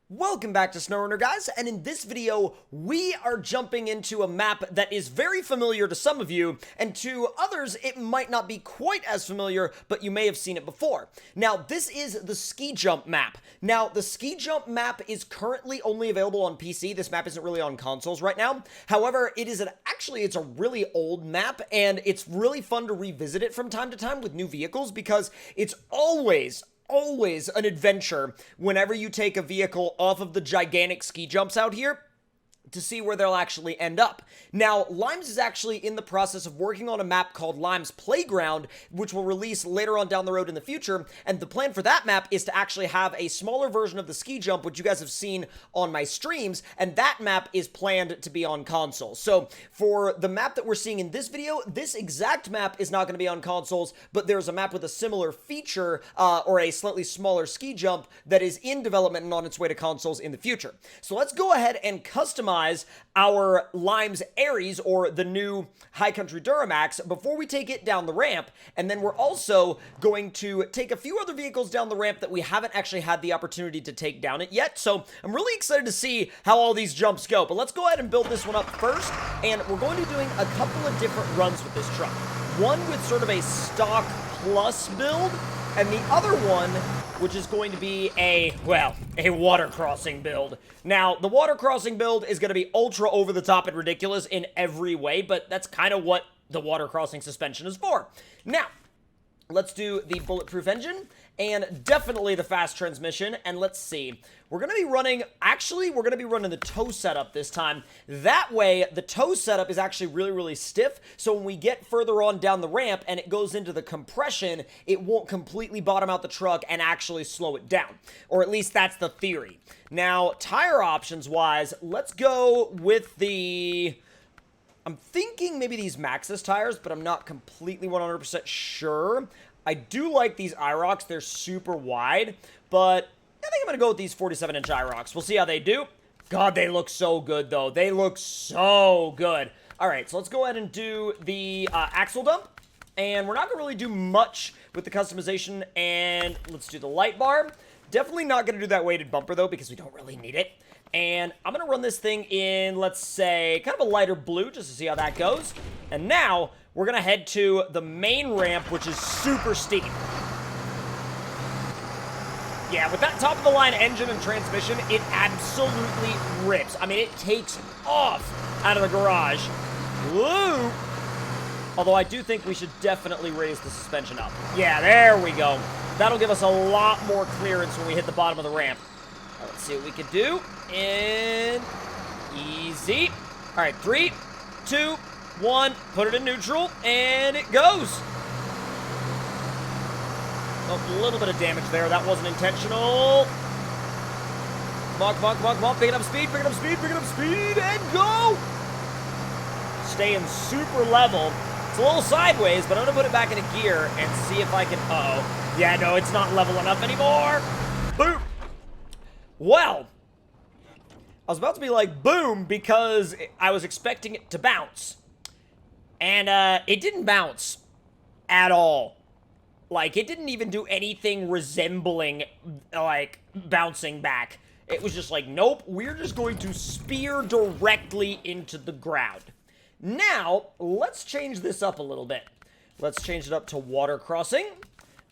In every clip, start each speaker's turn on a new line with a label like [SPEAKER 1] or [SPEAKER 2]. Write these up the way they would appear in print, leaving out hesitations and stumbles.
[SPEAKER 1] Welcome back to SnowRunner, guys, and in this video, we are jumping into a map that is very familiar to some of you, and to others, it might not be quite as familiar, but you may have seen it before. Now, this is the ski jump map. Now, the ski jump map is currently only available on PC. This map isn't really on consoles right now. However, it's a really old map, and it's really fun to revisit it from time to time with new vehicles, because it's always an adventure whenever you take a vehicle off of the gigantic ski jumps out here to see where they'll actually end up. Now, Limes is actually in the process of working on a map called Limes Playground, which will release later on down the road in the future, and the plan for that map is to actually have a smaller version of the ski jump, which you guys have seen on my streams, and that map is planned to be on consoles. So, for the map that we're seeing in this video, this exact map is not going to be on consoles, but there's a map with a similar feature, or a slightly smaller ski jump, that is in development and on its way to consoles in the future. So let's go ahead and customize our Limes Aries, or the new Country Duramax, before we take it down the ramp. And then we're also going to take a few other vehicles down the ramp that we haven't actually had the opportunity to take down it yet. So I'm really excited to see how all these jumps go. But let's go ahead and build this one up first. And we're going to be doing a couple of different runs with this truck. One with sort of a stock plus build, and the other one, which is going to be a water crossing build. Now, the water crossing build is going to be ultra over the top and ridiculous in every way, but that's kind of what the water crossing suspension is for. Now, let's do the bulletproof engine, and definitely the fast transmission, and let's see. We're going to be running the toe setup this time. That way, the toe setup is actually really stiff, so when we get further on down the ramp and it goes into the compression, it won't completely bottom out the truck and actually slow it down. Or at least that's the theory. Now, tire options-wise, let's go with the... I'm thinking maybe these Maxxis tires, but I'm not completely 100% sure. I do like these IROCs. They're super wide, but I think I'm going to go with these 47-inch IROCs. We'll see how they do. God, they look so good, though. They look so good. All right, so let's go ahead and do the axle dump, and we're not going to really do much with the customization, and let's do the light bar. Definitely not going to do that weighted bumper, though, because we don't really need it. And I'm going to run this thing in, let's say, kind of a lighter blue, just to see how that goes. And now, we're going to head to the main ramp, which is super steep. Yeah, with that top-of-the-line engine and transmission, it absolutely rips. I mean, it takes off out of the garage. Woo! Although I do think we should definitely raise the suspension up. Yeah, there we go. That'll give us a lot more clearance when we hit the bottom of the ramp. Right, let's see what we can do. And easy. All right, 3, 2, 1. Put it in neutral, and it goes. Oh, a little bit of damage there. That wasn't intentional. Come on, come on, come on, come on. Pick it up speed, pick it up speed, pick it up speed, and go. Staying super level. It's a little sideways, but I'm going to put it back into gear and see if I can... Uh-oh. Yeah, no, it's not level enough anymore. Boom. Well, I was about to be like, boom, because I was expecting it to bounce. And it didn't bounce at all. Like, it didn't even do anything resembling, like, bouncing back. It was just like, nope, we're just going to spear directly into the ground. Now, let's change this up a little bit. Let's change it up to water crossing.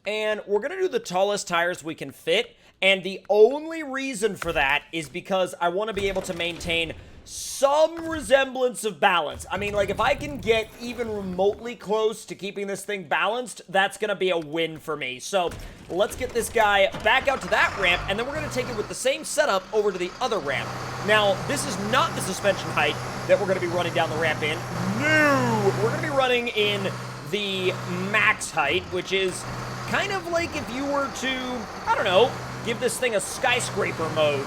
[SPEAKER 1] And we're going to do the tallest tires we can fit. And the only reason for that is because I want to be able to maintain some resemblance of balance. I mean, like, if I can get even remotely close to keeping this thing balanced, that's going to be a win for me. So, let's get this guy back out to that ramp, and then we're going to take it with the same setup over to the other ramp. Now, this is not the suspension height that we're going to be running down the ramp in. No! We're going to be running in the max height, which is kind of like if you were to, I don't know, give this thing a skyscraper mode.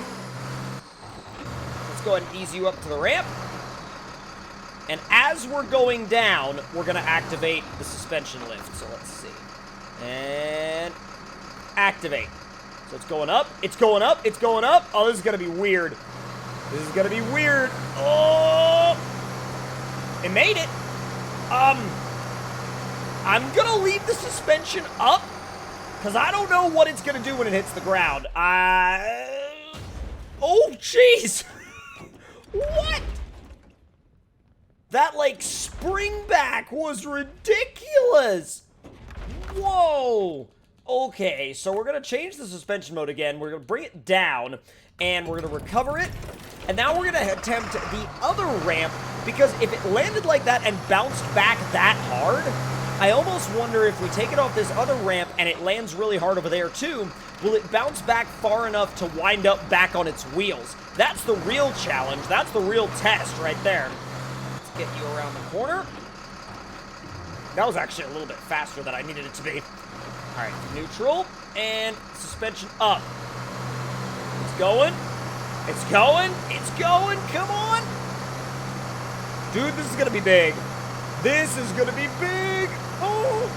[SPEAKER 1] Let's go ahead and ease you up to the ramp. And as we're going down, we're going to activate the suspension lift. So let's see. And activate. So it's going up. It's going up. It's going up. Oh, this is going to be weird. This is going to be weird. Oh! It made it. I'm going to leave the suspension up because I don't know what it's going to do when it hits the ground. Oh, Jeez! What? That, like, spring back was ridiculous! Whoa! Okay, so we're gonna change the suspension mode again. We're gonna bring it down, and we're gonna recover it. And now we're gonna attempt the other ramp, because if it landed like that and bounced back that hard, I almost wonder if we take it off this other ramp and it lands really hard over there too, will it bounce back far enough to wind up back on its wheels? That's the real challenge. That's the real test right there. Let's get you around the corner. That was actually a little bit faster than I needed it to be. All right, neutral and suspension up. It's going. It's going. It's going. Come on. Dude, this is going to be big. This is going to be big. Oh.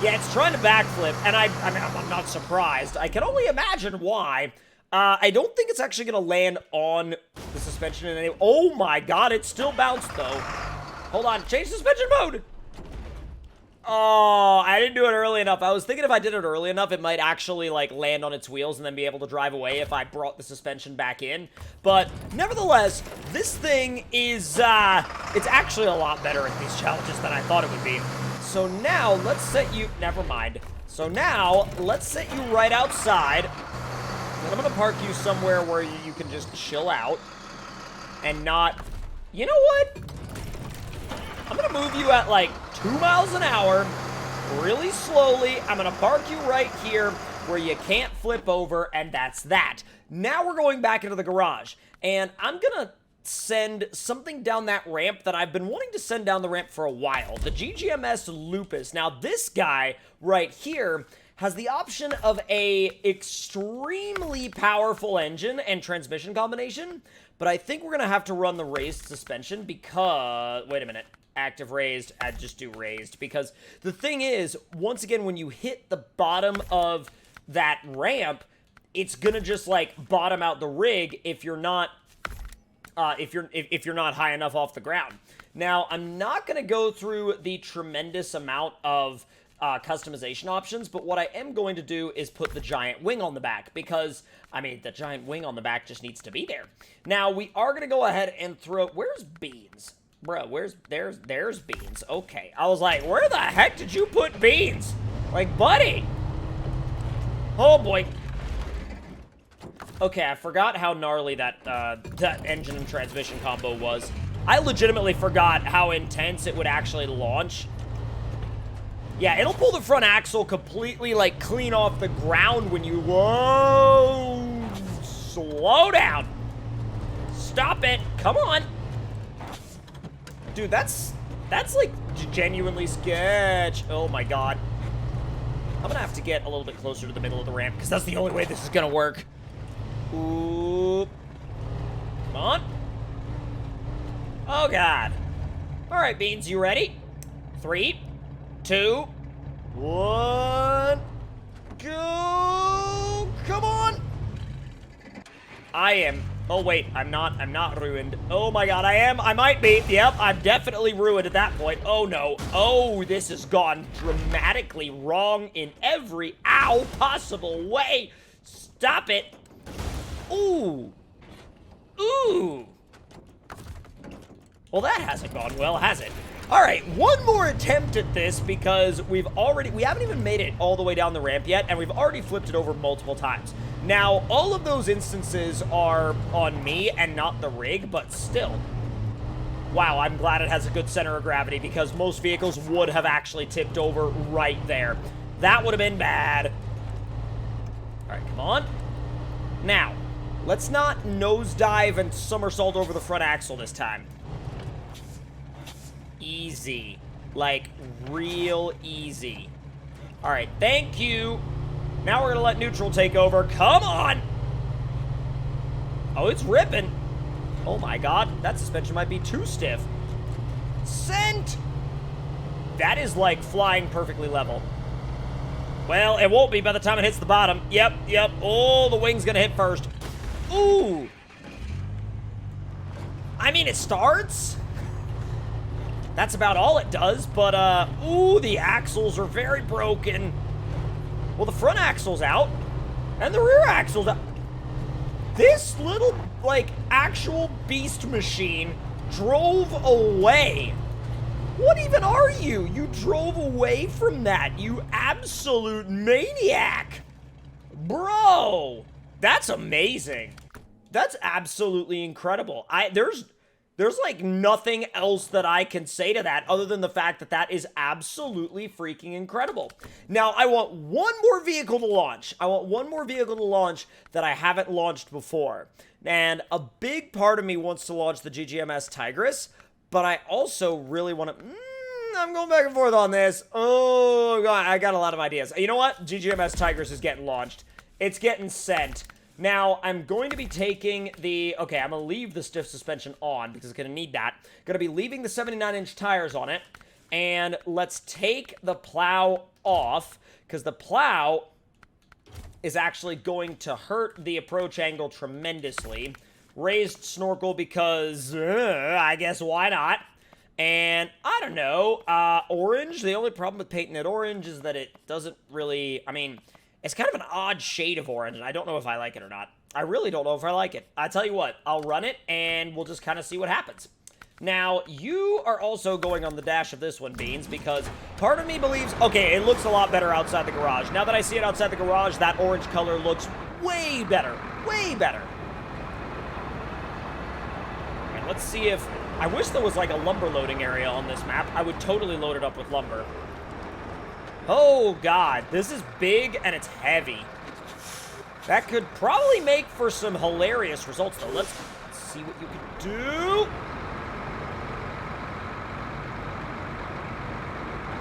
[SPEAKER 1] Yeah, it's trying to backflip, and I mean, I'm not surprised. I can only imagine why. I don't think it's actually going to land on the suspension in any... Oh my god, it still bounced, though. Hold on, change suspension mode! Oh, I didn't do it early enough. I was thinking if I did it early enough, it might actually, like, land on its wheels and then be able to drive away if I brought the suspension back in. But, nevertheless, this thing is, it's actually a lot better at these challenges than I thought it would be. So now, let's set you... Never mind. So now, let's set you right outside. And I'm gonna park you somewhere where you can just chill out. And not... You know what? I'm gonna move you at, like, 2 miles an hour, really slowly. I'm gonna park you right here where you can't flip over, and that's that. Now we're going back into the garage, and I'm gonna send something down that ramp that I've been wanting to send down the ramp for a while. The GGMS Lupus. Now, this guy right here has the option of a extremely powerful engine and transmission combination, but I think we're gonna have to run the raised suspension because... Wait a minute. Active raised, I'd just do raised, because the thing is, once again, when you hit the bottom of that ramp, it's gonna just like bottom out the rig if you're not if you're not high enough off the ground. Now, I'm not gonna go through the tremendous amount of customization options, but what I am going to do is put the giant wing on the back, because I mean, the giant wing on the back just needs to be there. Now, we are gonna go ahead and throw... Where's Beans? Bro, there's Beans. Okay. I was like, where the heck did you put Beans? Like, buddy. Oh, boy. Okay, I forgot how gnarly that engine and transmission combo was. I legitimately forgot how intense it would actually launch. Yeah, it'll pull the front axle completely, like, clean off the ground when you... Whoa! Slow down. Stop it. Come on. Dude, that's like genuinely sketch. Oh my god. I'm gonna have to get a little bit closer to the middle of the ramp, because that's the only way this is gonna work. Ooh. Come on. Oh god. Alright, Beans, you ready? 3, 2, 1. Go! Come on! I am... Oh, wait, I'm not ruined. Oh, my God, I am. I might be. Yep, I'm definitely ruined at that point. Oh, no. Oh, this has gone dramatically wrong in every, possible way. Stop it. Ooh. Ooh. Well, that hasn't gone well, has it? All right, one more attempt at this, because we haven't even made it all the way down the ramp yet, and we've already flipped it over multiple times. Now, all of those instances are on me and not the rig, but still. Wow, I'm glad it has a good center of gravity, because most vehicles would have actually tipped over right there. That would have been bad. All right, come on. Now, let's not nosedive and somersault over the front axle this time. Easy. Like, real easy. All right, thank you. Now we're gonna let neutral take over. Come on! Oh, it's ripping. Oh my god, that suspension might be too stiff. Sent! That is like flying perfectly level. Well, it won't be by the time it hits the bottom. Yep. Oh, the wing's gonna hit first. Ooh! I mean, it starts. That's about all it does, but, ooh, the axles are very broken. Well, the front axle's out, and the rear axle's out. this little, like, actual beast machine drove away. What even are you? You drove away from that, you absolute maniac. Bro, that's amazing. That's absolutely incredible. There's like nothing else that I can say to that other than the fact that that is absolutely freaking incredible. Now, I want one more vehicle to launch. I want one more vehicle to launch that I haven't launched before. And a big part of me wants to launch the GGMS Tigris, but I also really want to... I'm going back and forth on this. Oh, God, I got a lot of ideas. You know what? GGMS Tigris is getting launched. It's getting sent. Now, I'm going to be taking the... Okay, I'm going to leave the stiff suspension on because it's going to need that. Going to be leaving the 79-inch tires on it. And let's take the plow off because the plow is actually going to hurt the approach angle tremendously. Raised snorkel because, I guess, why not? And, I don't know, orange. The only problem with painting it orange is that it doesn't really... I mean... It's kind of an odd shade of orange, and I don't know if I like it or not. I really don't know if I like it. I tell you what, I'll run it, and we'll just kind of see what happens. Now, you are also going on the dash of this one, Beans, because part of me believes, okay, it looks a lot better outside the garage. Now that I see it outside the garage, that orange color looks way better. Way better. And let's see if... I wish there was like a lumber loading area on this map. I would totally load it up with lumber. Oh, God. This is big, and it's heavy. That could probably make for some hilarious results, though. Let's see what you can do.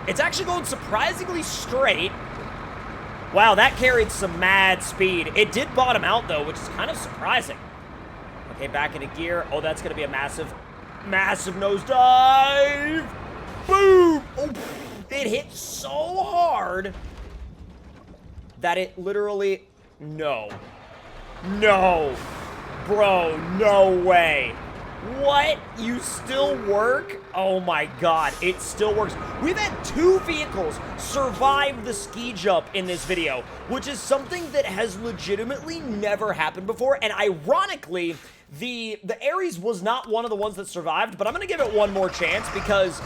[SPEAKER 1] It's actually going surprisingly straight. Wow, that carried some mad speed. It did bottom out, though, which is kind of surprising. Okay, back into gear. Oh, that's going to be a massive, massive nosedive. Boom! Oh, it hit so hard that it literally... No. No. Bro, no way. What? You still work? Oh my God, it still works. We've had 2 vehicles survive the ski jump in this video, which is something that has legitimately never happened before. And ironically, the Ares was not one of the ones that survived, but I'm gonna give it one more chance because,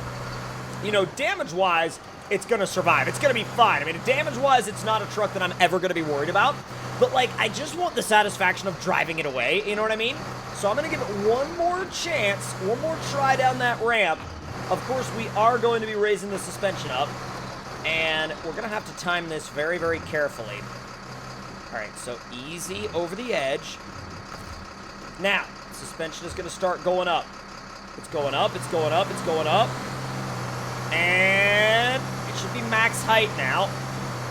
[SPEAKER 1] you know, damage-wise, it's gonna survive. It's gonna be fine. I mean, damage-wise, it's not a truck that I'm ever gonna be worried about. But, like, I just want the satisfaction of driving it away, you know what I mean? So I'm gonna give it one more chance, one more try down that ramp. Of course, we are going to be raising the suspension up, and we're gonna have to time this very, very carefully. All right, so easy over the edge. Now, suspension is gonna start going up. It's going up, it's going up, it's going up. And it should be max height now.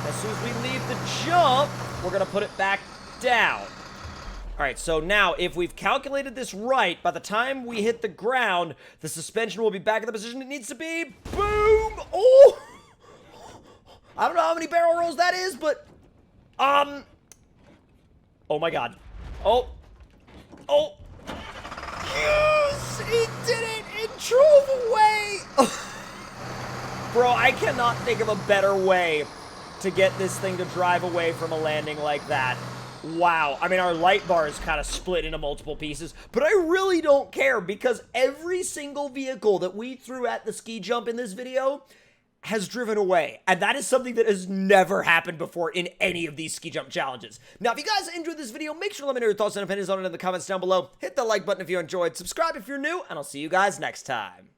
[SPEAKER 1] As soon as we leave the jump, we're gonna put it back down. All right, so now if we've calculated this right, by the time we hit the ground, the suspension will be back in the position it needs to be. Boom! Oh! I don't know how many barrel rolls that is, but oh my God. Oh. Oh. Yes! It did it! It drove away! Bro, I cannot think of a better way to get this thing to drive away from a landing like that. Wow. I mean, our light bar is kind of split into multiple pieces, but I really don't care because every single vehicle that we threw at the ski jump in this video has driven away. And that is something that has never happened before in any of these ski jump challenges. Now, if you guys enjoyed this video, make sure to let me know your thoughts and opinions on it in the comments down below. Hit the like button if you enjoyed, subscribe if you're new, and I'll see you guys next time.